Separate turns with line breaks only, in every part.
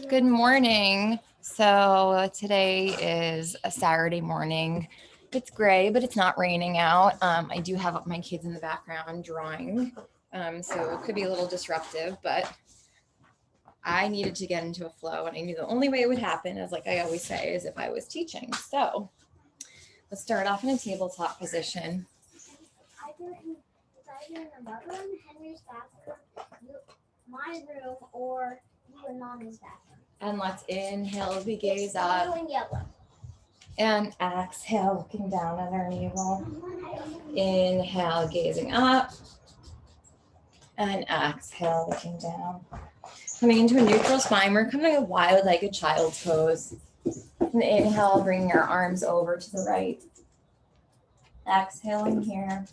Good morning. So today is a Saturday morning. It's gray, but it's not raining out. I do have my kids in the background drawing, so it could be a little disruptive, but I needed to get into a flow, and I knew the only way it would happen, is like I always say, is if I was teaching. So let's start off in a tabletop position.
Either in another room, Henry's bathroom, my room, or you and Mommy's bathroom.
And let's inhale as we gaze up.
Blue and yellow.
And exhale, looking down at our navel. Inhale, gazing up. And exhale, looking down. Coming into a neutral spine, we're coming a wide-legged child's pose. And inhale, bringing our arms over to the right. Exhaling here.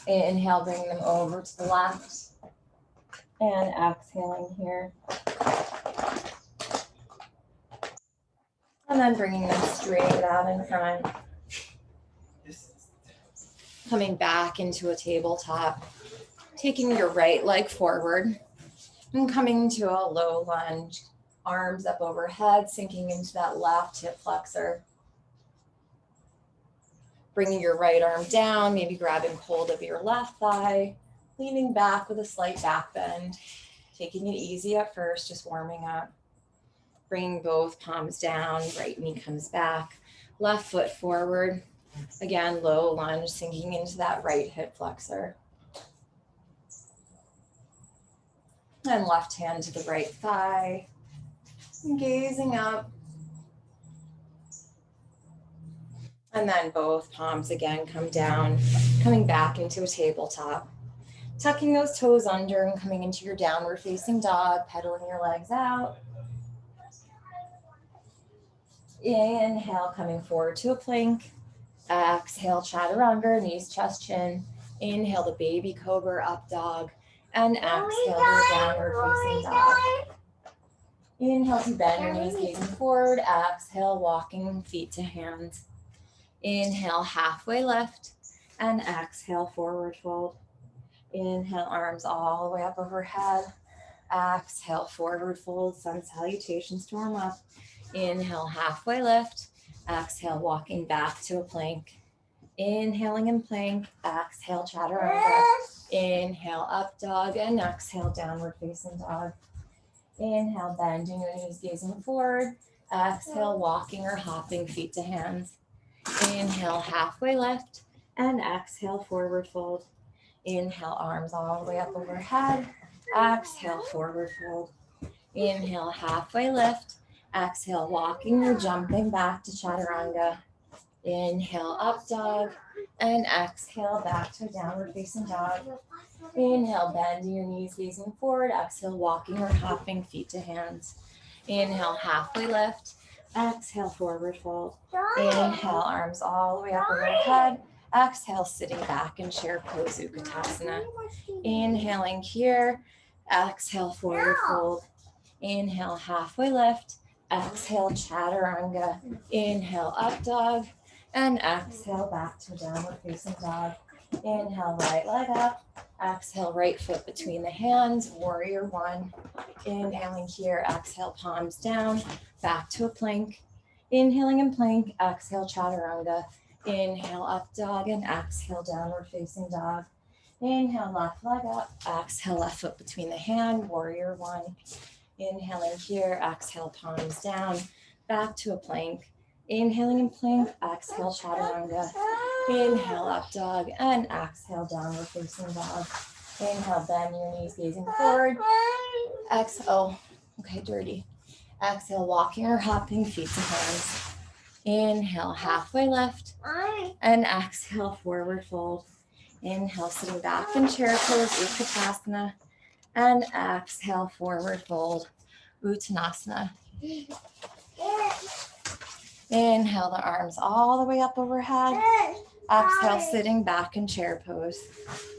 Inhale, bringing them over to the left. And exhaling here. And then bringing them straight out in front. Coming back into a tabletop. Taking your right leg forward. And coming to a low lunge. Arms up overhead, sinking into that left hip flexor. Bringing your right arm down, maybe grabbing hold of your left thigh. Leaning back with a slight back bend. Taking it easy at first, just warming up. Bringing both palms down, right knee comes back. Left foot forward. Again, low lunge, sinking into that right hip flexor. And left hand to the right thigh. And gazing up. And then both palms again come down, coming back into a tabletop. Tucking those toes under and coming into your downward facing dog, pedaling your legs out. Inhale, coming forward to a plank. Exhale, chaturanga, knees, chest, chin. Inhale, the baby cobra, up dog. And exhale, your downward facing dog. Inhale to bend your knees, gazing forward. Exhale, walking feet to hands. Inhale, halfway lift. And exhale, forward fold. Inhale, arms all the way up overhead. Exhale, forward fold, sun salutations to warm up. Inhale, halfway lift. Exhale, walking back to a plank. Inhaling in plank. Exhale, chaturanga. Inhale, up dog. And exhale, downward facing dog. Inhale, bending your knees, gazing forward. Exhale, walking or hopping feet to hands. Inhale, halfway lift. And exhale, forward fold. Inhale, arms all the way up overhead. Exhale, forward fold. Inhale, halfway lift. Exhale, walking or jumping back to chaturanga. Inhale, up dog. And exhale, back to a downward facing dog. Inhale, bending your knees, gazing forward. Exhale, walking or hopping feet to hands. Inhale, halfway lift. Exhale, forward fold. Inhale, arms all the way up overhead. Exhale, sitting back in chair pose, Utkatasana. Inhaling here. Exhale, forward fold. Inhale, halfway lift. Exhale, chaturanga. Inhale, up dog. And exhale, back to downward facing dog. Inhale, right leg up. Exhale, right foot between the hands, warrior one. Inhaling here, exhale, palms down, back to a plank. Inhaling in plank, exhale, chaturanga. Inhale, up dog, and exhale, downward facing dog. Inhale, left leg up. Exhale, left foot between the hand, warrior one. Inhaling here, exhale, palms down, back to a plank. Inhaling in plank, exhale, chaturanga. Inhale, up dog, and exhale, downward facing dog. Inhale, bend your knees, gazing forward. Exhale, okay, dirty. Exhale, walking or hopping feet to hands. Inhale, halfway lift. And exhale, forward fold. Inhale, sitting back in chair pose, Utkatasana. And exhale, forward fold, Uttanasana. Inhale the arms all the way up overhead. Exhale, sitting back in chair pose.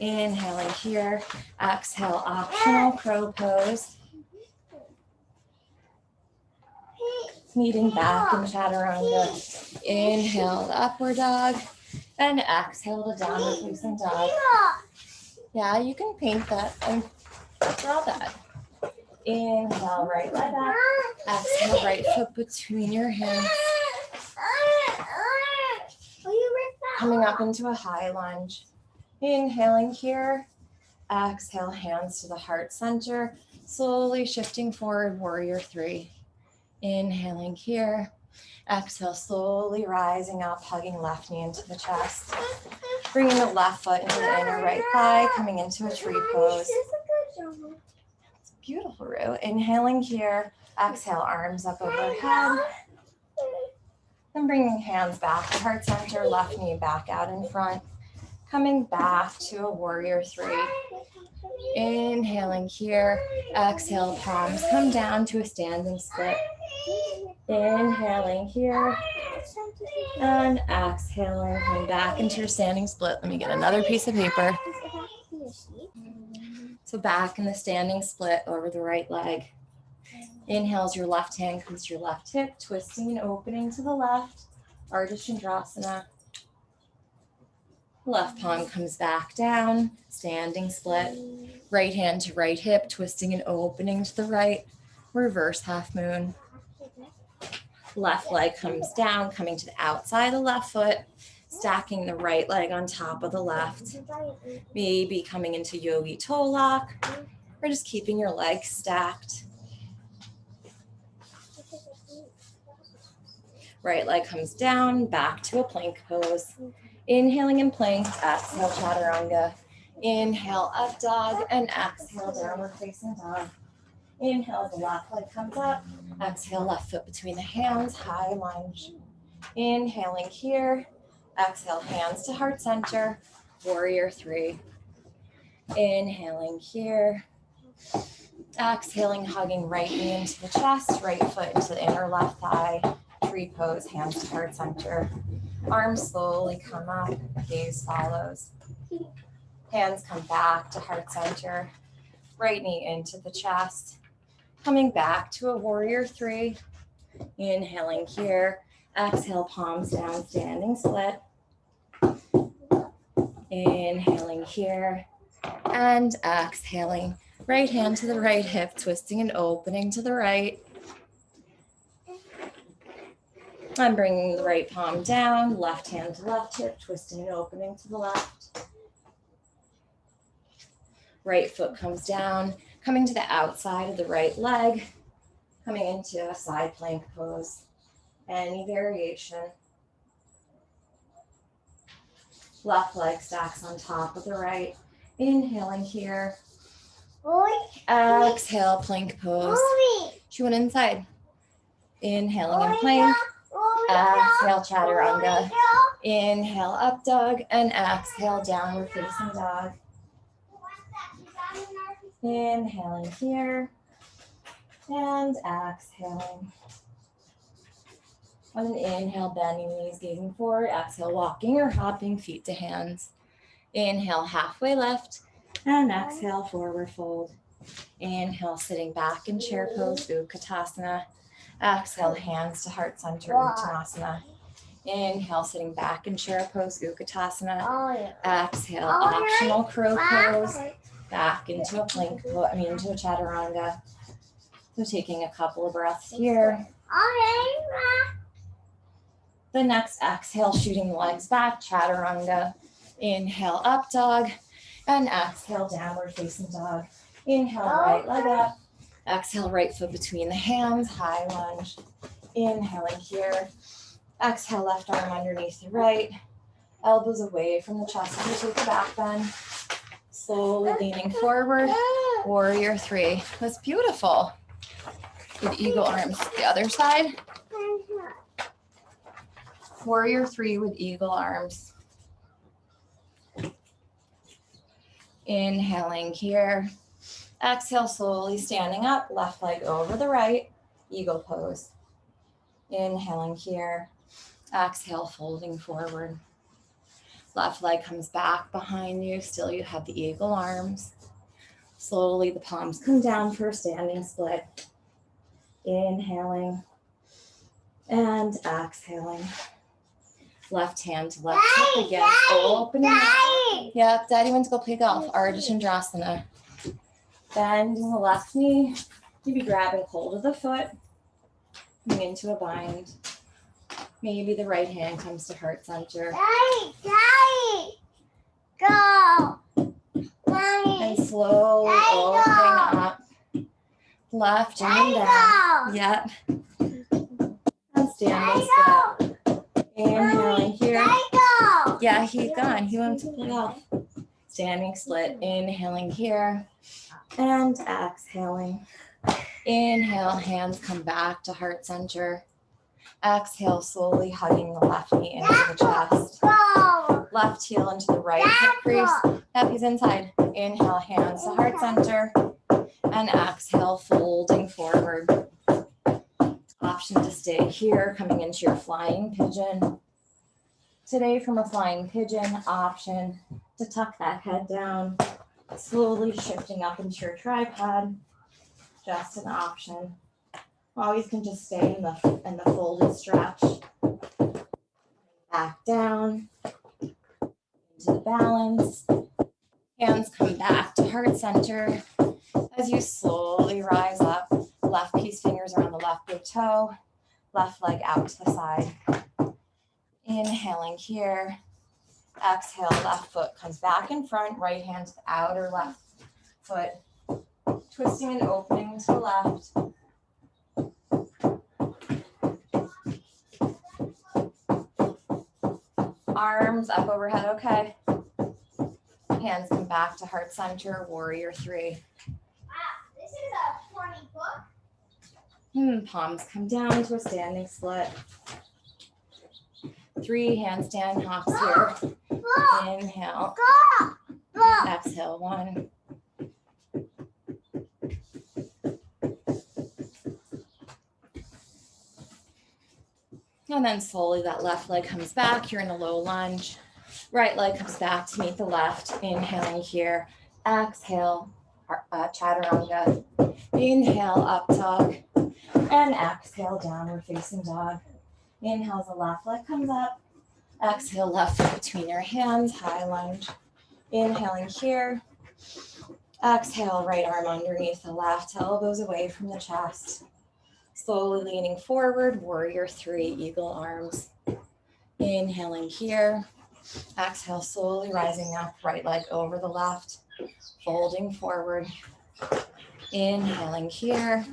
Inhaling here. Exhale, optional crow pose. Meeting back in chaturanga. Inhale, the upward dog. And exhale, the downward facing dog. Yeah, you can paint that and draw that. Inhale, right leg up. Exhale, right foot between your hands. Coming up into a high lunge. Inhaling here. Exhale, hands to the heart center. Slowly shifting forward, warrior three. Inhaling here. Exhale, slowly rising up, hugging left knee into the chest. Bringing the left foot into the inner right thigh, coming into a tree pose. It's beautiful, Rue. Inhaling here. Exhale, arms up overhead. And bringing hands back to heart center, left knee back out in front. Coming back to a warrior three. Inhaling here. Exhale, palms come down to a standing split. Inhaling here. And exhaling, coming back into your standing split. Let me get another piece of paper. So back in the standing split over the right leg. Inhales, your left hand comes to your left hip, twisting and opening to the left. Ardha Chandrasana. Left palm comes back down, standing split. Right hand to right hip, twisting and opening to the right. Reverse half moon. Left leg comes down, coming to the outside of the left foot, stacking the right leg on top of the left. Maybe coming into yogi toe lock, or just keeping your legs stacked. Right leg comes down, back to a plank pose. Inhaling in plank, exhale chaturanga. Inhale up dog and exhale downward facing dog. Inhale, the left leg comes up. Exhale, left foot between the hands, high lunge. Inhaling here. Exhale, hands to heart center, warrior three. Inhaling here. Exhaling, hugging right knee into the chest, right foot into the inner left thigh. Tree pose, hands to heart center. Arms slowly come up, gaze follows. Hands come back to heart center. Right knee into the chest. Coming back to a warrior three. Inhaling here. Exhale, palms down, standing split. Inhaling here. And exhaling. Right hand to the right hip, twisting and opening to the right. I'm bringing the right palm down, left hand to left hip, twisting and opening to the left. Right foot comes down, coming to the outside of the right leg, coming into a side plank pose. Any variation. Left leg stacks on top of the right. Inhaling here. Exhale, plank pose. She went inside. Inhaling in plank. Exhale, chaturanga. Inhale, up dog, and exhale, downward facing dog. Inhaling here, and exhaling. On an inhale, bending knees, gazing forward. Exhale, walking or hopping, feet to hands. Inhale, halfway left, and exhale, forward fold. Inhale, sitting back in chair pose, Utkatasana. Exhale, hands to heart center, Uttanasana. Inhale, sitting back in chair pose, Utkatasana. Exhale, optional crow pose. Back into a plank pose, into a chaturanga. So taking a couple of breaths here. The next exhale, shooting the legs back, chaturanga. Inhale, up dog, and exhale, downward facing dog. Inhale, right leg up. Exhale, right foot between the hands, high lunge. Inhaling here. Exhale, left arm underneath the right. Elbows away from the chest as you take the back bend. Slowly leaning forward. Warrior three. That's beautiful. With eagle arms. The other side. Warrior three with eagle arms. Inhaling here. Exhale, slowly standing up, left leg over the right, eagle pose. Inhaling here. Exhale, folding forward. Left leg comes back behind you. Still, you have the eagle arms. Slowly, the palms come down for a standing split. Inhaling and exhaling. Left hand to left hip again. Opening up. Yep, Daddy went to go play golf. Ardha Chandrasana. Bending the left knee. Maybe grabbing hold of the foot, coming into a bind. Maybe the right hand comes to heart center.
Daddy, go.
And slowly opening up. Left and down. Yep. And standing split. Inhaling here. Yeah, he's gone. He went to play off. Standing split. Inhaling here. And exhaling. Inhale, hands come back to heart center. Exhale, slowly hugging the left knee into the chest. Left heel into the right hip crease. Yep, he's inside. Inhale, hands to heart center. And exhale, folding forward. Option to stay here, coming into your flying pigeon. Today from a flying pigeon, option to tuck that head down, slowly shifting up into your tripod. Just an option. Always can just stay in the folded stretch. Back down into the balance. Hands come back to heart center as you slowly rise up. Left piece fingers around the left big toe. Left leg out to the side. Inhaling here. Exhale, left foot comes back in front. Right hand to the outer left foot. Twisting and opening to the left. Arms up overhead, okay. Hands come back to heart center, warrior three.
Wow, this is a funny book.
Palms come down to a standing split. 3 handstand hops here. Inhale. Exhale, 1. And then slowly that left leg comes back. You're in a low lunge. Right leg comes back to meet the left. Inhaling here. Exhale, chaturanga. Inhale, up dog. And exhale, downward facing dog. Inhale, the left leg comes up. Exhale, left foot between your hands, high lunge. Inhaling here. Exhale, right arm underneath the left, elbows away from the chest. Slowly leaning forward, warrior three, eagle arms. Inhaling here. Exhale, slowly rising up, right leg over the left, folding forward. Inhaling here.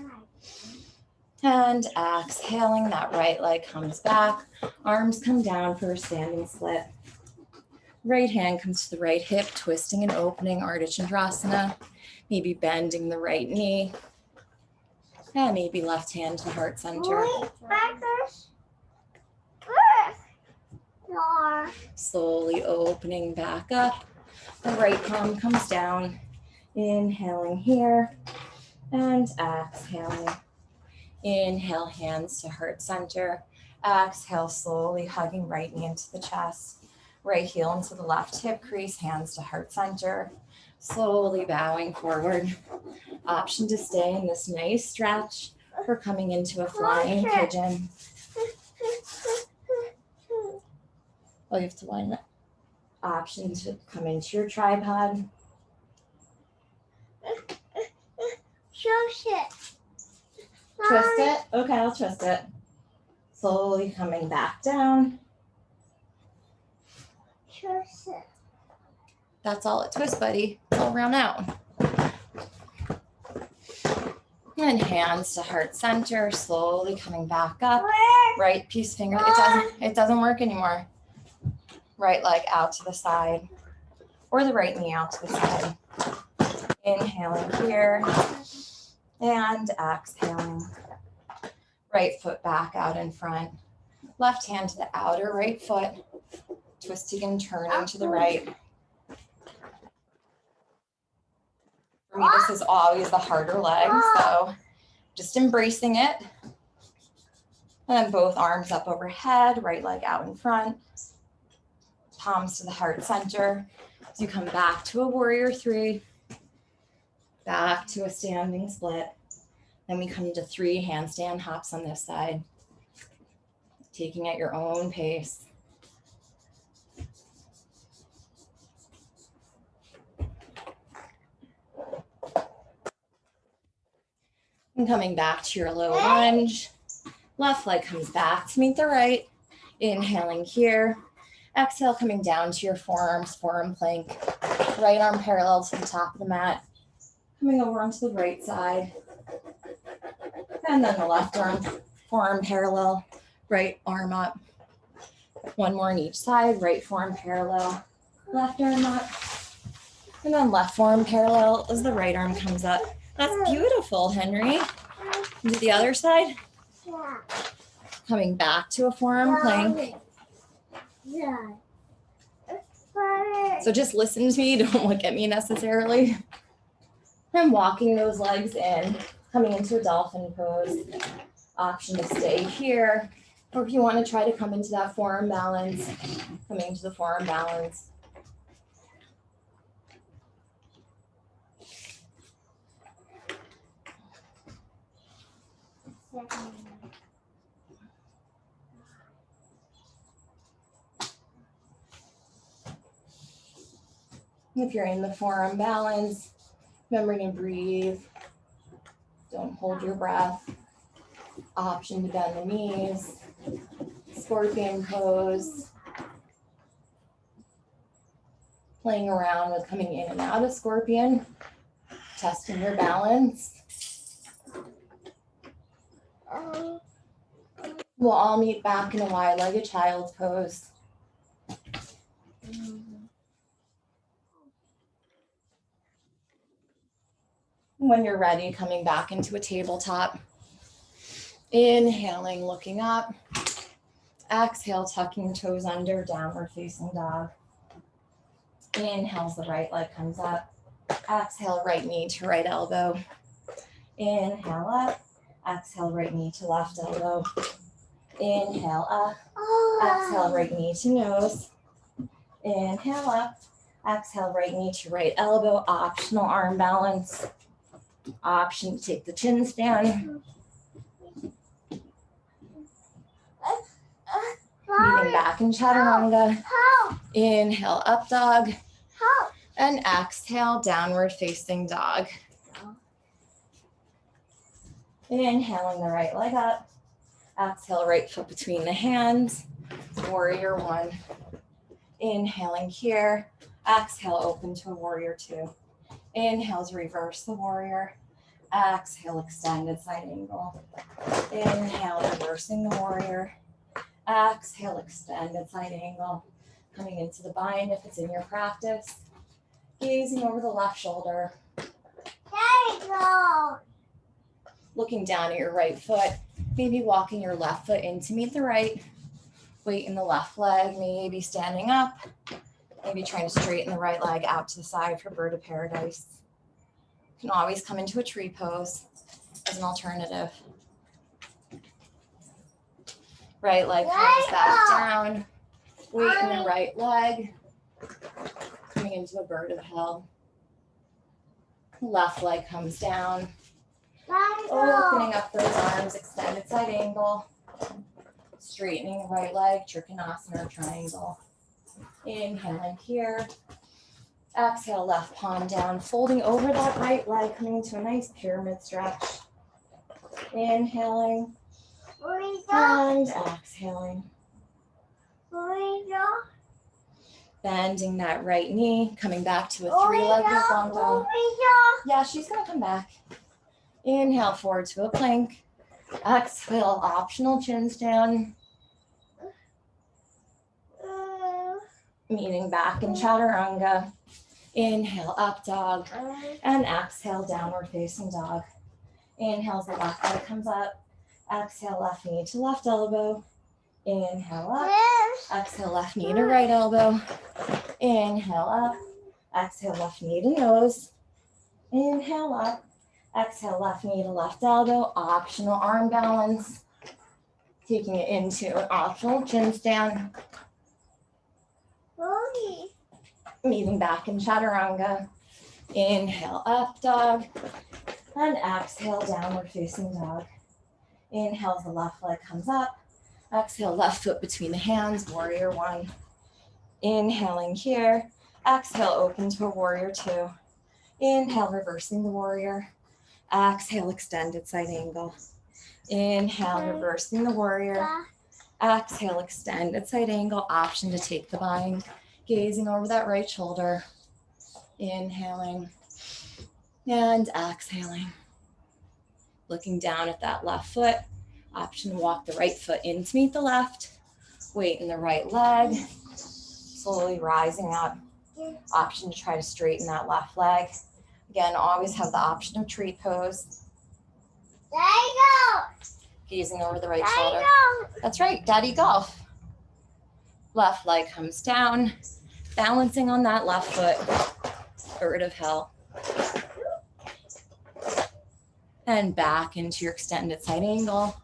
And exhaling, that right leg comes back. Arms come down for a standing split. Right hand comes to the right hip, twisting and opening, Ardha Chandrasana. Maybe bending the right knee. And maybe left hand to the heart center. Slowly opening back up. The right palm comes down. Inhaling here. And exhaling. Inhale, hands to heart center. Exhale, slowly hugging right knee into the chest. Right heel into the left hip crease, hands to heart center. Slowly bowing forward. Option to stay in this nice stretch for coming into a flying pigeon. Oh, you have to line up. Option to come into your tripod.
Twist
Twist it? Okay, I'll twist it. Slowly coming back down. That's all it twists, buddy. It's all round out. And hands to heart center, slowly coming back up. Right piece finger. It doesn't work anymore. Right leg out to the side. Or the right knee out to the side. Inhaling here. And exhaling. Right foot back out in front. Left hand to the outer right foot. Twisting and turning to the right. For me, this is always the harder leg, so just embracing it. And then both arms up overhead, right leg out in front. Palms to the heart center. As you come back to a warrior three. Back to a standing split. Then we come to 3 handstand hops on this side. Taking at your own pace. And coming back to your low lunge. Left leg comes back to meet the right. Inhaling here. Exhale, coming down to your forearms, forearm plank. Right arm parallel to the top of the mat. Coming over onto the right side. And then the left arm, forearm parallel, right arm up. One more on each side, right forearm parallel, left arm up. And then left forearm parallel as the right arm comes up. That's beautiful, Henry. Do the other side.
Yeah.
Coming back to a forearm plank.
Yeah.
So just listen to me, don't look at me necessarily. I'm walking those legs in, coming into a dolphin pose. Option to stay here, or if you want to try to come into that forearm balance, coming into the forearm balance. If you're in the forearm balance, remembering to breathe. Don't hold your breath. Option to bend the knees. Scorpion pose. Playing around with coming in and out of scorpion. Testing your balance. We'll all meet back in a wide-legged child's pose. When you're ready, coming back into a tabletop. Inhaling, looking up. Exhale, tucking toes under, downward facing dog. Inhale, the right leg comes up. Exhale, right knee to right elbow. Inhale up. Exhale, right knee to left elbow. Inhale up. Exhale, right knee to nose. Inhale up. Exhale, right knee to right elbow. Optional arm balance. Option to take the chin stand. Moving back in chaturanga. Inhale, up dog. And exhale, downward facing dog. Inhaling the right leg up. Exhale, right foot between the hands. Warrior one. Inhaling here. Exhale, open to a warrior two. Inhale to reverse the warrior. Exhale, extended side angle. Inhale, reversing the warrior. Exhale, extended side angle. Coming into the bind if it's in your practice. Gazing over the left shoulder.
There you go.
Looking down at your right foot. Maybe walking your left foot in to meet the right. Weight in the left leg, maybe standing up. Maybe trying to straighten the right leg out to the side for bird of paradise. You can always come into a tree pose as an alternative. Right leg comes back down. Weight in the right leg. Coming into a bird of hell. Left leg comes down. Opening up those arms, extended side angle. Straightening the right leg, Trikonasana or triangle. Inhaling here. Exhale, left palm down, folding over that right leg, coming to a nice pyramid stretch. Inhaling and exhaling. Bending that right knee, coming back to a three-legged longo. Yeah, she's gonna come back. Inhale forward to a plank. Exhale, optional chin stand. Meeting back in chaturanga. Inhale, up dog. And exhale, downward facing dog. Inhale, the left leg comes up. Exhale, left knee to left elbow. Inhale up. Exhale, left knee to right elbow. Inhale up. Exhale, left knee to nose. Inhale up. Exhale, left knee to left elbow. Optional arm balance. Taking it into an optional chin stand. Meeting back in chaturanga. Inhale, up dog. And exhale, downward facing dog. Inhale, the left leg comes up. Exhale, left foot between the hands, warrior one. Inhaling here. Exhale, open to a warrior two. Inhale, reversing the warrior. Exhale, extended side angle. Inhale, reversing the warrior. Exhale, extended side angle. Option to take the bind. Gazing over that right shoulder. Inhaling and exhaling. Looking down at that left foot. Option to walk the right foot in to meet the left. Weight in the right leg. Slowly rising up. Option to try to straighten that left leg. Again, always have the option of tree pose.
There you go.
Gazing over the right
There
shoulder.
you go.
That's right, daddy golf. Left leg comes down, balancing on that left foot. Bird of hell. And back into your extended side angle.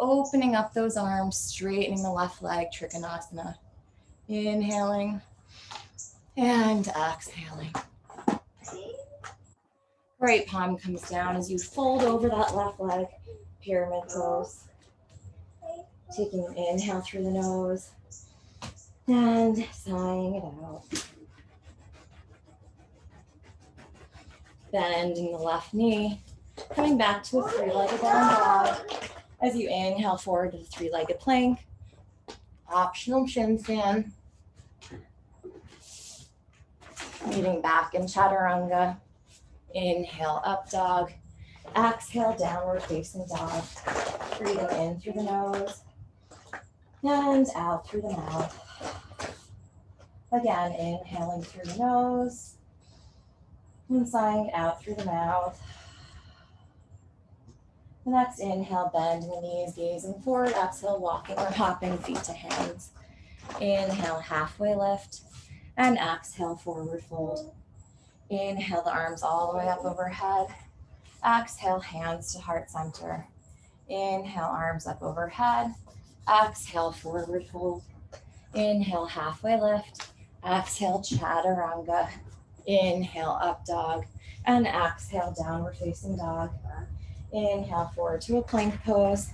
Opening up those arms, straightening the left leg, Trikonasana. Inhaling and exhaling. Right palm comes down as you fold over that left leg, pyramid pose. Taking an inhale through the nose and sighing it out. Bending the left knee, coming back to a three-legged down dog. As you inhale forward to the three-legged plank. Optional chin stand. Meeting back in chaturanga. Inhale, up dog. Exhale, downward facing dog. Breathing in through the nose and out through the mouth. Again, inhaling through the nose and sighing out through the mouth. The next inhale, bending the knees, gazing forward. Exhale, walking or hopping feet to hands. Inhale, halfway lift. And exhale, forward fold. Inhale, the arms all the way up overhead. Exhale, hands to heart center. Inhale, arms up overhead. Exhale, forward fold. Inhale, halfway lift. Exhale, chaturanga. Inhale, up dog. And exhale, downward facing dog. Inhale, forward to a plank pose.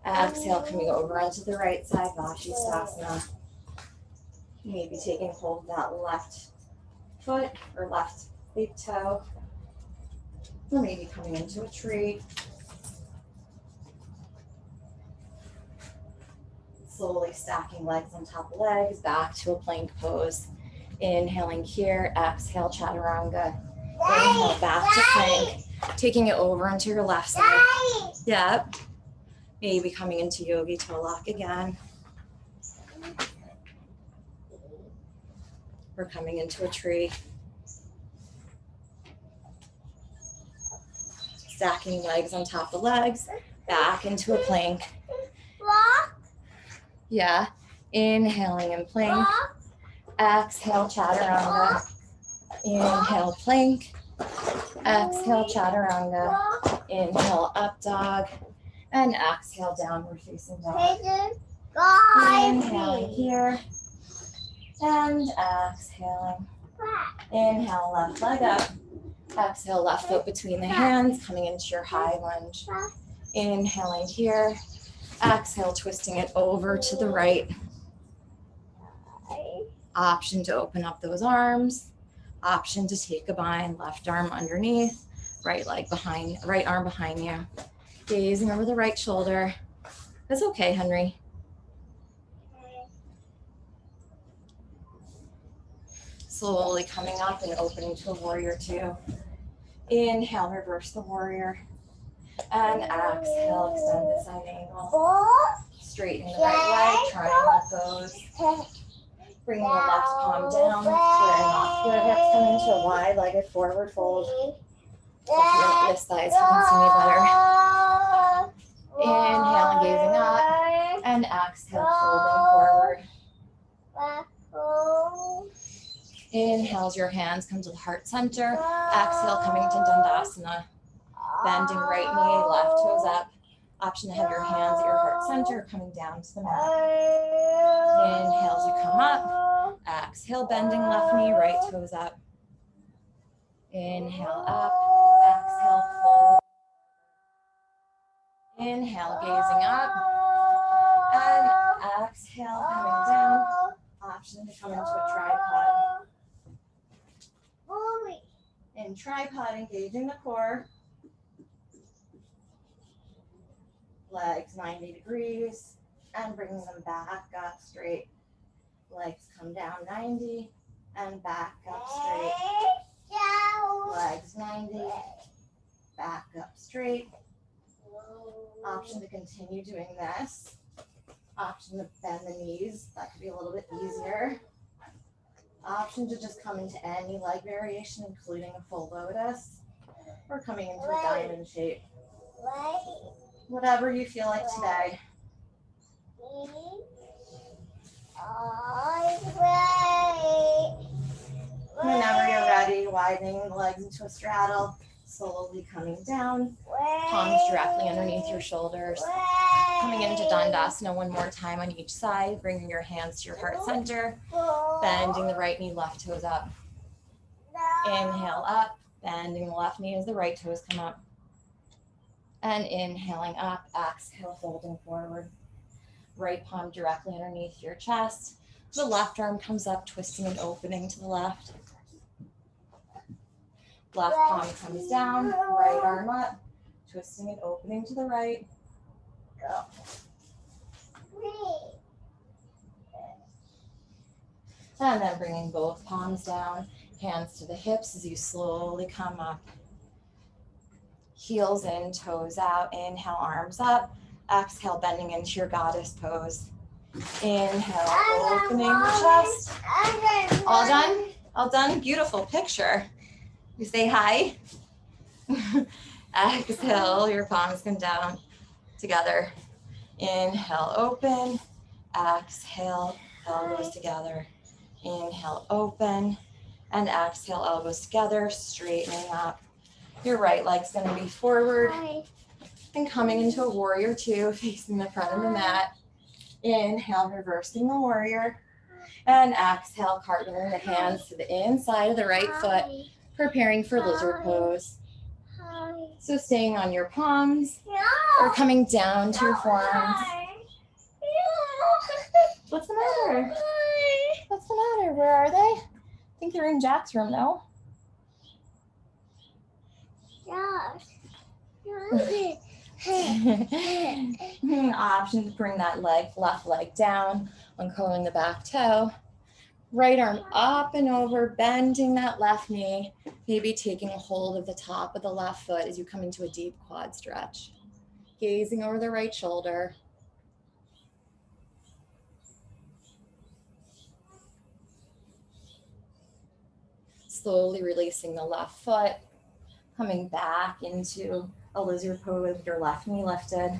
Exhale, coming over onto the right side, Vashisthasana. Maybe taking hold of that left foot or left big toe. Or maybe coming into a tree. Slowly stacking legs on top of legs, back to a plank pose. Inhaling here, exhale, chaturanga. Inhale, back to plank. Taking it over onto your left side. Yep. Maybe coming into yogi toe lock again. We're coming into a tree. Stacking legs on top of legs, back into a plank. Yeah. Inhaling and plank. Exhale, chaturanga. Inhale, plank. Exhale, chaturanga. Inhale, up dog. And exhale, downward facing dog. Inhaling here. And exhaling. Inhale, left leg up. Exhale, left foot between the hands, coming into your high lunge. Inhaling here. Exhale, twisting it over to the right. Option to open up those arms. Option to take a bind, left arm underneath, right leg behind, right arm behind you. Gazing over the right shoulder. That's okay, Henry. Slowly coming up and opening to a warrior two. Inhale, reverse the warrior. And exhale, extend the side angle. Straightening the right leg, triangle pose. Bringing the left palm down, squaring off your hips, coming into a wide-legged forward fold. This thigh is helping see me better. Inhale and gazing up. And exhale, folding forward. Inhale as your hands come to the heart center. Exhale, coming to Dandasana. Bending right knee, left toes up. Option to have your hands at your heart center, coming down to the mat. Inhale as you come up. Exhale, bending left knee, right toes up. Inhale up. Exhale, fold. Inhale, gazing up. And exhale, coming down. Option to come into a tripod. In tripod, engaging the core.
Legs 90 degrees and bringing them back up straight. Legs come down 90 and back up straight. Legs 90, back up straight. Option to continue doing this. Option to bend the knees. That could be a little bit easier. Option to just come into any leg variation, including a full lotus or coming into a diamond shape. Whatever you feel like today. Whenever you're ready, widening the legs into a straddle, slowly coming down, palms directly underneath your shoulders. Coming into Dandasana one more time on each side, bringing your hands to your heart center, bending the right knee, left toes up. Inhale up, bending the left knee as the right toes come up. And inhaling up, exhale, folding forward. Right palm directly underneath your chest. The left arm comes up, twisting and opening to the left. Left palm comes down, right arm up, twisting and opening to the right. Go. And then bringing both palms down, hands to the hips as you slowly come up. Heels in, toes out. Inhale, arms up. Exhale, bending into your goddess pose. Inhale, opening the chest. All done? All done? Beautiful picture. You say hi. Exhale, your palms come down together. Inhale, open. Exhale, elbows together. Inhale, open. And exhale, elbows together, straightening up. Your right leg's going to be forward and coming into a warrior two, facing the front of the mat. Inhale, reversing the warrior. And exhale, cartwheeling the hands to the inside of the right foot, preparing for lizard pose. So staying on your palms or coming down to your forearms. What's the matter? What's the matter? Where are they? I think they're in Jack's room, no? Option to bring that left leg down, uncurling the back toe. Right arm up and over, bending that left knee, maybe taking a hold of the top of the left foot as you come into a deep quad stretch. Gazing over the right shoulder. Slowly releasing the left foot, coming back into a lizard pose with your left knee lifted.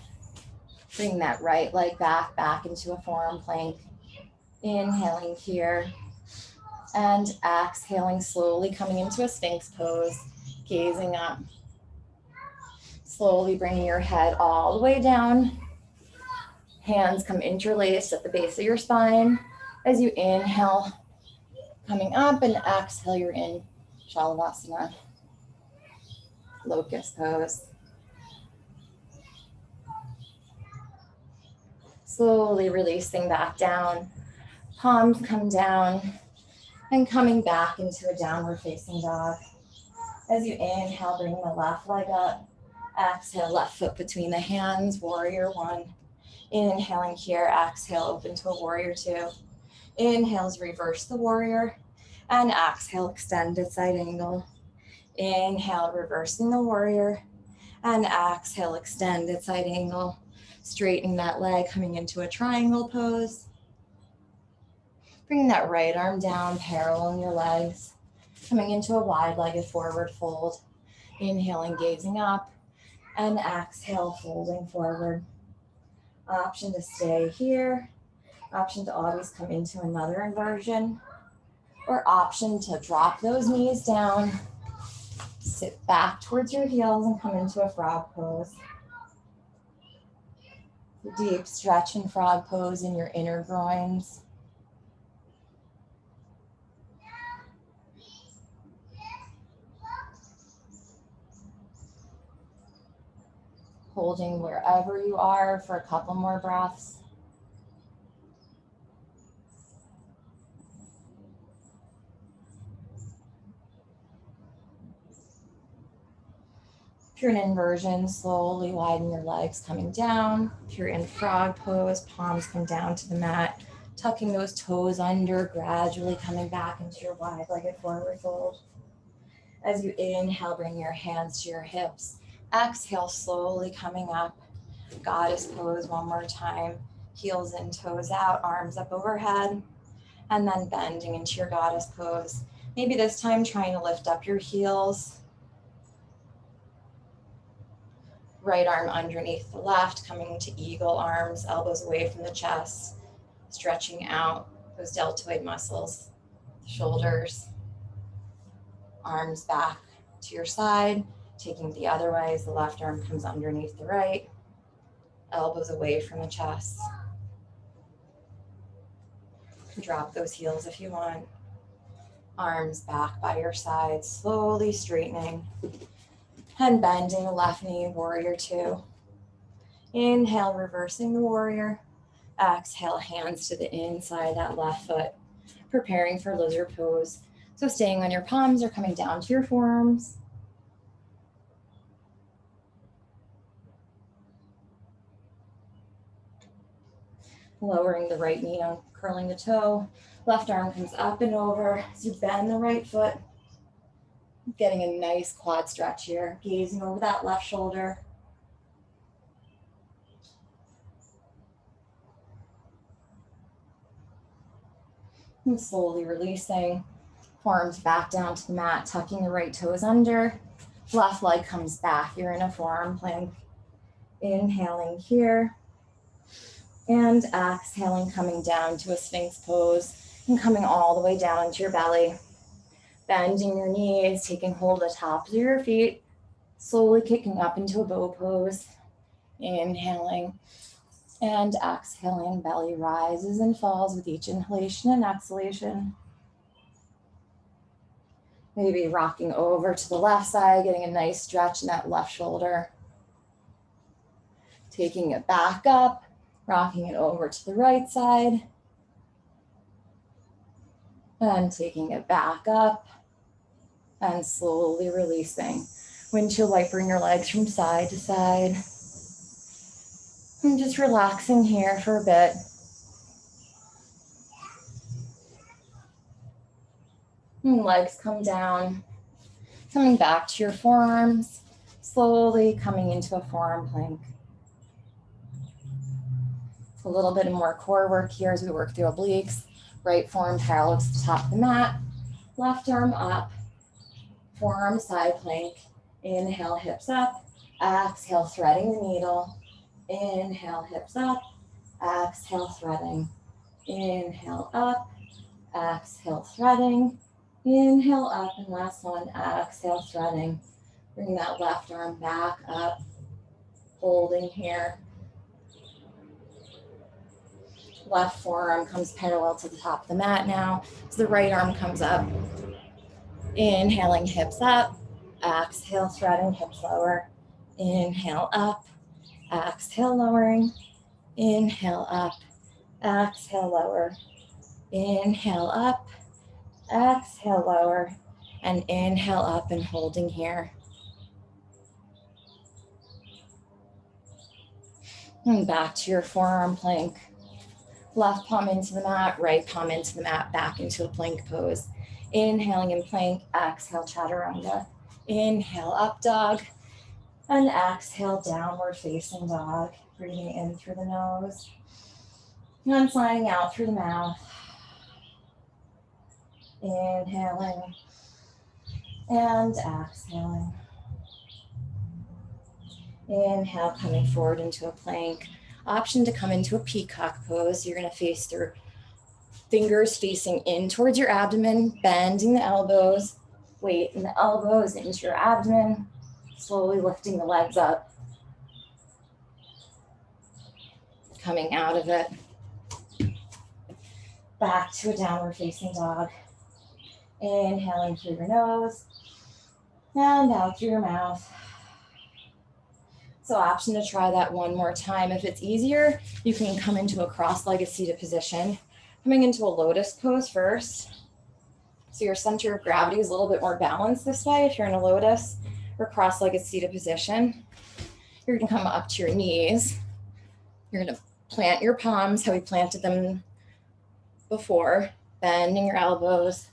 Bring that right leg back into a forearm plank. Inhaling here and exhaling, slowly coming into a Sphinx pose, gazing up. Slowly bringing your head all the way down. Hands come interlaced at the base of your spine. As you inhale, coming up, and exhale, you're in Shalabhasana, locust pose. Slowly releasing back down. Palms come down and coming back into a downward facing dog. As you inhale, bring the left leg up. Exhale, left foot between the hands, warrior one. Inhaling here, exhale, open to a warrior two. Inhales, reverse the warrior. And exhale, extended side angle. Inhale, reversing the warrior. And exhale, extended side angle. Straightening that leg, coming into a triangle pose. Bringing that right arm down, paralleling your legs. Coming into a wide-legged forward fold. Inhaling, gazing up. And exhale, folding forward. Option to stay here. Option to always come into another inversion. Or option to drop those knees down. Sit back towards your heels and come into a frog pose. Deep stretch in frog pose in your inner groins. Holding wherever you are for a couple more breaths. If you're in inversion, slowly widen your legs coming down. If you're in frog pose, palms come down to the mat, tucking those toes under, gradually coming back into your wide-legged forward fold. As you inhale, bring your hands to your hips. Exhale, slowly coming up. Goddess pose one more time. Heels in, toes out, arms up overhead. And then bending into your goddess pose. Maybe this time trying to lift up your heels. Right arm underneath the left, coming to eagle arms, elbows away from the chest, stretching out those deltoid muscles, shoulders, arms back to your side, taking the other way as the left arm comes underneath the right, elbows away from the chest. Drop those heels if you want. Arms back by your side, slowly straightening and bending the left knee, warrior two. Inhale, reversing the warrior. Exhale, hands to the inside of that left foot, preparing for lizard pose. So staying on your palms or coming down to your forearms. Lowering the right knee down, curling the toe. Left arm comes up and over as you bend the right foot. Getting a nice quad stretch here, gazing over that left shoulder. And slowly releasing, forearms back down to the mat, tucking the right toes under. Left leg comes back, you're in a forearm plank. Inhaling here. And exhaling, coming down to a Sphinx pose and coming all the way down into your belly. Bending your knees, taking hold of the tops of your feet, slowly kicking up into a bow pose. Inhaling and exhaling, belly rises and falls with each inhalation and exhalation. Maybe rocking over to the left side, getting a nice stretch in that left shoulder. Taking it back up, rocking it over to the right side. And taking it back up and slowly releasing. Windshield wipering your legs from side to side. And just relaxing here for a bit. And legs come down, coming back to your forearms, slowly coming into a forearm plank. A little bit more core work here as we work through obliques. Right forearm parallel to the top of the mat, left arm up, forearm side plank. Inhale, hips up, exhale, threading the needle. Inhale, hips up, exhale, threading. Inhale, up, exhale, threading. Inhale, up, and last one, exhale, threading. Bring that left arm back up, holding here. Left forearm comes parallel to the top of the mat now. So the right arm comes up. Inhaling, hips up. Exhale, threading, hips lower. Inhale, up. Exhale, lowering. Inhale, up. Exhale, lower. Inhale, up. Exhale, lower. And inhale, up and holding here. And back to your forearm plank. Left palm into the mat, right palm into the mat, back into a plank pose. Inhaling in plank, exhale, chaturanga. Inhale, up dog. And exhale, downward facing dog. Breathing in through the nose. And sliding out through the mouth. Inhaling. And exhaling. Inhale, coming forward into a plank. Option to come into a peacock pose. You're going to face through fingers facing in towards your abdomen, bending the elbows, weight in the elbows into your abdomen, slowly lifting the legs up. Coming out of it, back to a downward facing dog. Inhaling through your nose and out through your mouth. So option to try that one more time. If it's easier, you can come into a cross-legged seated position. Coming into a lotus pose first. So your center of gravity is a little bit more balanced this way if you're in a lotus. or cross-legged seated position. You're gonna come up to your knees. You're gonna plant your palms how we planted them before, bending your elbows.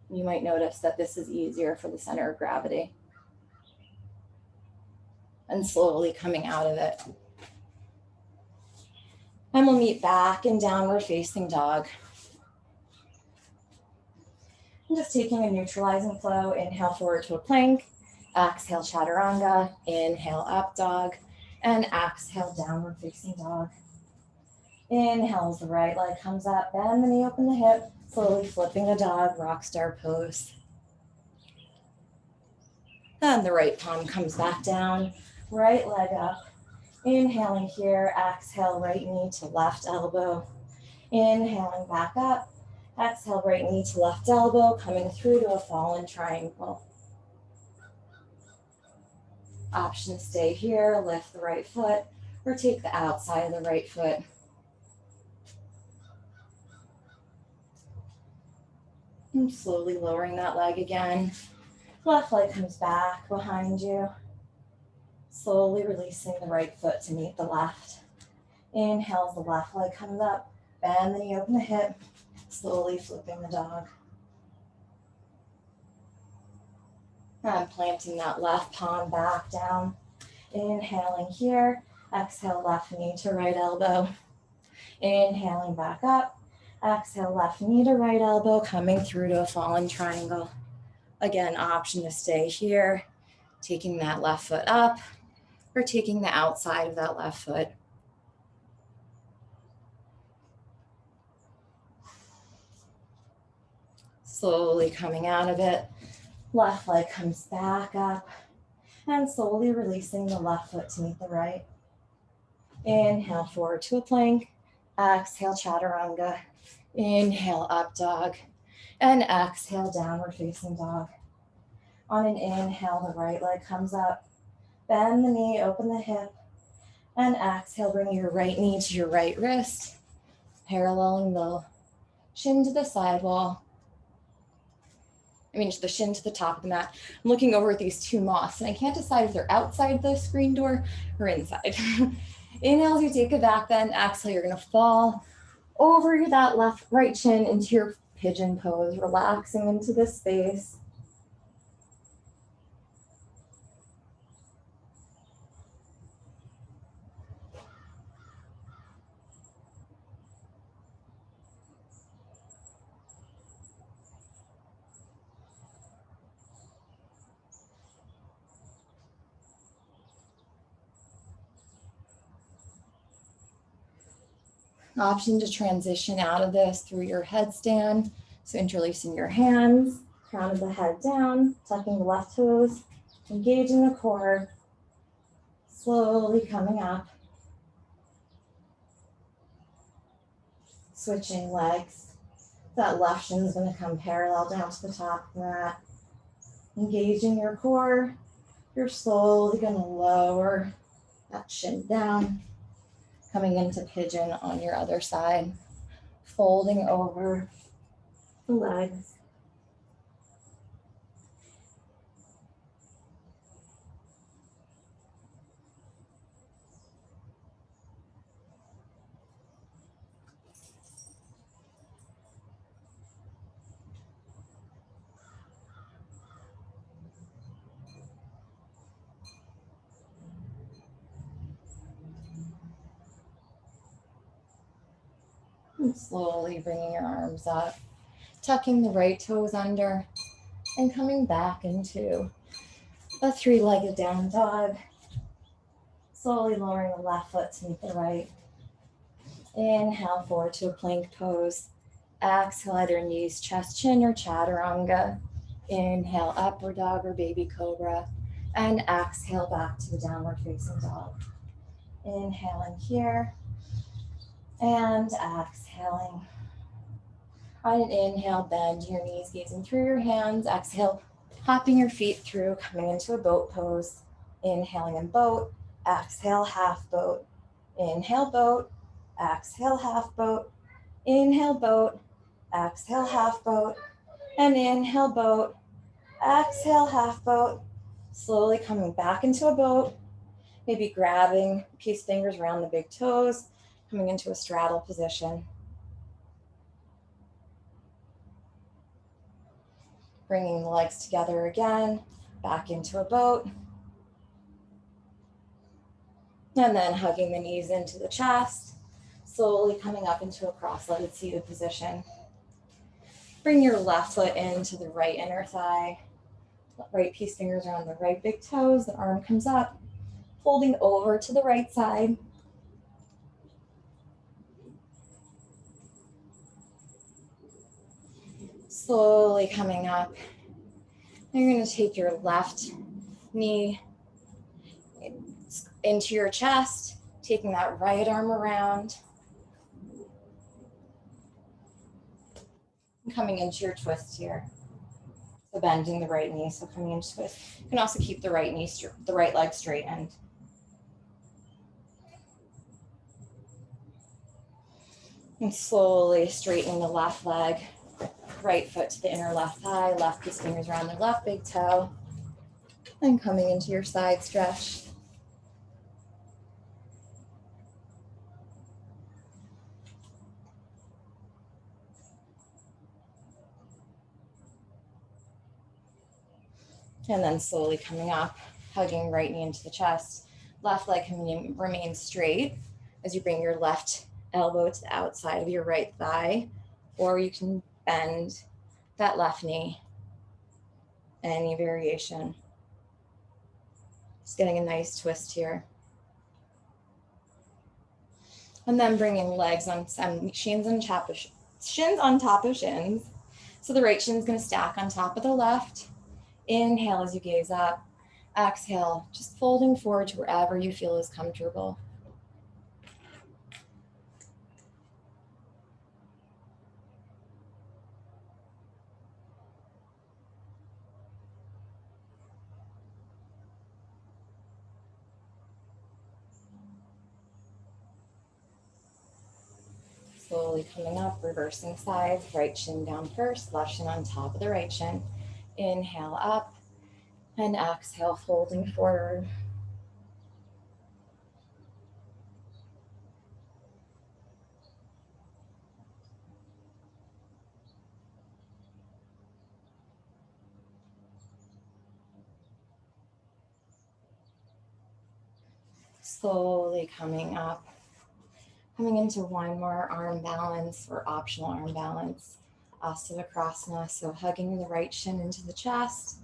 You might notice that this is easier for the center of gravity. And slowly coming out of it. And we'll meet back in downward facing dog. And just taking a neutralizing flow, inhale forward to a plank, exhale chaturanga, inhale up dog, and exhale downward facing dog. Inhale as the right leg comes up, bend the knee, open the hip, slowly flipping the dog, rock star pose. Then the right palm comes back down, right leg up. Inhaling here, exhale right knee to left elbow. Inhaling back up, exhale right knee to left elbow, coming through to a fallen triangle. Option to stay here, lift the right foot, or take the outside of the right foot. And slowly lowering that leg again. Left leg comes back behind you. Slowly releasing the right foot to meet the left. Inhale as the left leg comes up. Bend the knee, open the hip. Slowly flipping the dog. And planting that left palm back down. Inhaling here. Exhale left knee to right elbow. Inhaling back up. Exhale left knee to right elbow, coming through to a fallen triangle. Again, option to stay here. Taking that left foot up, or taking the outside of that left foot. Slowly coming out of it, left leg comes back up, and slowly releasing the left foot to meet the right. Inhale forward to a plank, exhale chaturanga, inhale up dog, and exhale downward facing dog. On an inhale, the right leg comes up, bend the knee, open the hip, and exhale, bring your right knee to your right wrist, paralleling the shin to the sidewall. The shin to the top of the mat. I'm looking over at these two moths, and I can't decide if they're outside the screen door or inside. Inhale as you take it back, then exhale, you're gonna fall over that right shin into your pigeon pose, relaxing into this space. Option to transition out of this through your headstand. So interlacing your hands, crown of the head down, tucking the left toes, engaging the core, slowly coming up. Switching legs. That left shin is going to come parallel down to the top of the mat. Engaging your core, you're slowly going to lower that shin down. Coming into pigeon on your other side, folding over the legs. And slowly bringing your arms up, tucking the right toes under, and coming back into a three-legged down dog. Slowly lowering the left foot to meet the right. Inhale forward to a plank pose. Exhale, either knees, chest, chin, or chaturanga. Inhale, upward dog or baby cobra. And exhale back to the downward facing dog. Inhaling here. And exhaling. On an inhale, bend your knees, gazing through your hands. Exhale, hopping your feet through, coming into a boat pose. Inhaling in boat. Exhale, half boat. Inhale, boat. Exhale, half boat. Inhale, boat. Exhale, half boat. And inhale, boat. Exhale, half boat. Slowly coming back into a boat, maybe grabbing peace fingers around the big toes, coming into a straddle position. Bringing the legs together again, back into a boat. And then hugging the knees into the chest, slowly coming up into a cross-legged seated position. Bring your left foot into the right inner thigh, right peace fingers around the right big toes, the arm comes up, folding over to the right side. Slowly coming up. You're going to take your left knee into your chest, taking that right arm around, and coming into your twist here. So bending the right knee, so coming into twist. You can also keep the right knee, the right leg straightened. And slowly straightening the left leg, right foot to the inner left thigh, left peace fingers around the left big toe, and coming into your side stretch. And then slowly coming up, hugging right knee into the chest. Left leg can remain straight as you bring your left elbow to the outside of your right thigh, or you can bend that left knee. Any variation. Just getting a nice twist here. And then bringing legs on shins on top of shins. So the right shin's going to stack on top of the left. Inhale as you gaze up. Exhale, just folding forward to wherever you feel is comfortable. Slowly coming up, reversing sides, right shin down first, left shin on top of the right shin. Inhale up and exhale, folding forward. Slowly coming up, coming into one more arm balance or optional arm balance, Asana. So hugging the right shin into the chest,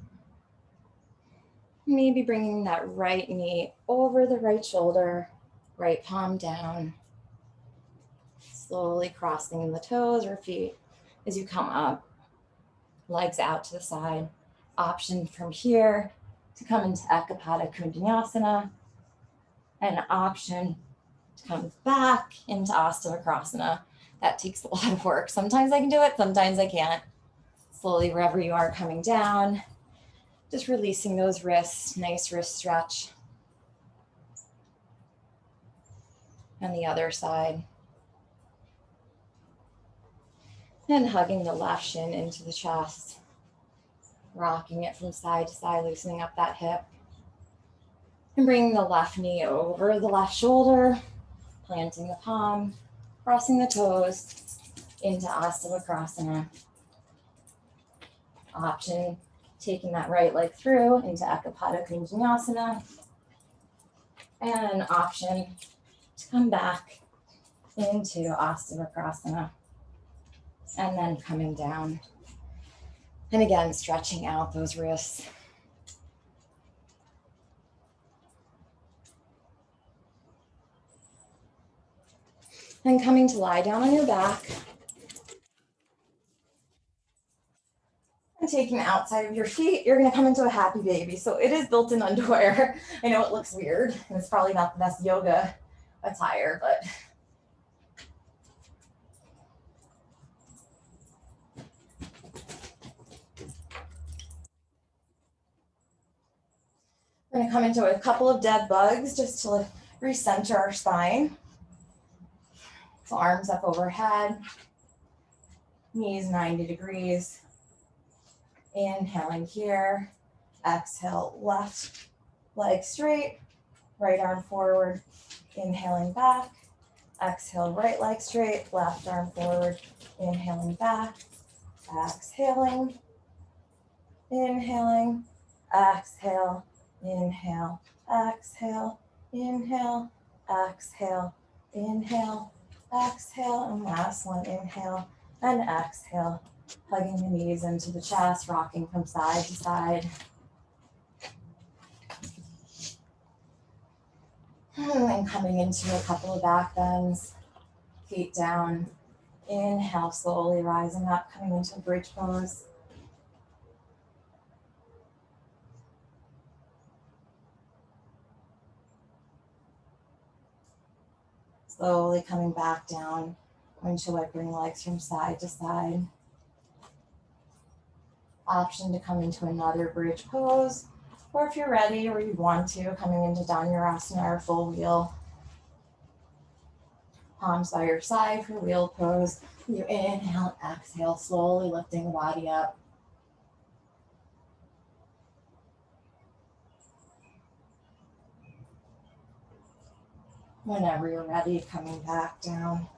maybe bringing that right knee over the right shoulder, right palm down, slowly crossing the toes or feet as you come up, legs out to the side. Option from here to come into Ekapada Kundanyasana, and option to come back into Asana. That takes a lot of work. Sometimes I can do it, sometimes I can't. Slowly, wherever you are, coming down, just releasing those wrists, nice wrist stretch. And the other side. And hugging the left shin into the chest, rocking it from side to side, loosening up that hip. And bringing the left knee over the left shoulder, planting the palm, crossing the toes into Asana. Option, taking that right leg through into Ekapada Kundanyasana. And an option to come back into Asana. And then coming down. And again, stretching out those wrists. And coming to lie down on your back. And taking the outside of your feet, you're gonna come into a happy baby. So it is built-in underwear. I know it looks weird, and it's probably not the best yoga attire, but we're gonna come into a couple of dead bugs just to recenter our spine. So arms up overhead, knees 90 degrees. Inhaling here, Exhale, left leg straight, right arm forward, inhaling back. Exhale, right leg straight, left arm forward, inhaling back. Exhaling, inhaling, exhale, inhale, exhale, inhale, exhale, inhale, exhale, and last one, inhale and exhale, hugging the knees into the chest, rocking from side to side. And coming into a couple of back bends, feet down. Inhale, slowly rising up, coming into a bridge pose. Slowly coming back down, windshield legs from side to side. Option to come into another bridge pose, or if you're ready or you want to, coming into Dhanurasana or full wheel. Palms by your side for wheel pose. You inhale, exhale, slowly lifting the body up. Whenever you're ready, coming back down.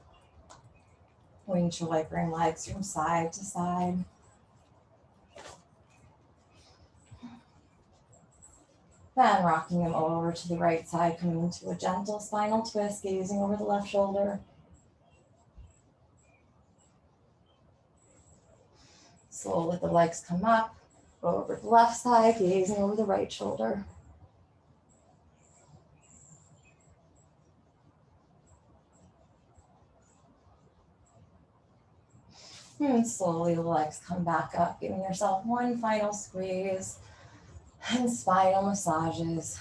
Windshield legs from side to side. Then rocking them over to the right side, coming into a gentle spinal twist, gazing over the left shoulder. Slowly the legs come up, over the left side, gazing over the right shoulder. And slowly the legs come back up, giving yourself one final squeeze and spinal massages.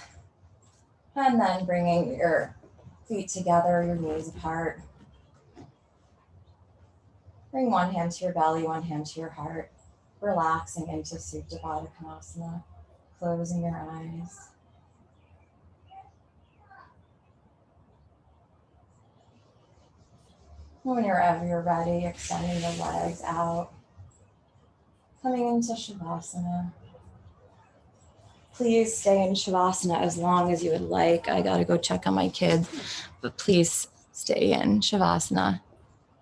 And then bringing your feet together, your knees apart. Bring one hand to your belly, one hand to your heart. Relaxing into Supta Baddha Konasana. Closing your eyes. Whenever you're ready, extending the legs out. Coming into Shavasana. Please stay in Shavasana as long as you would like. I gotta go check on my kids, but please stay in Shavasana.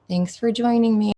Thanks for joining me.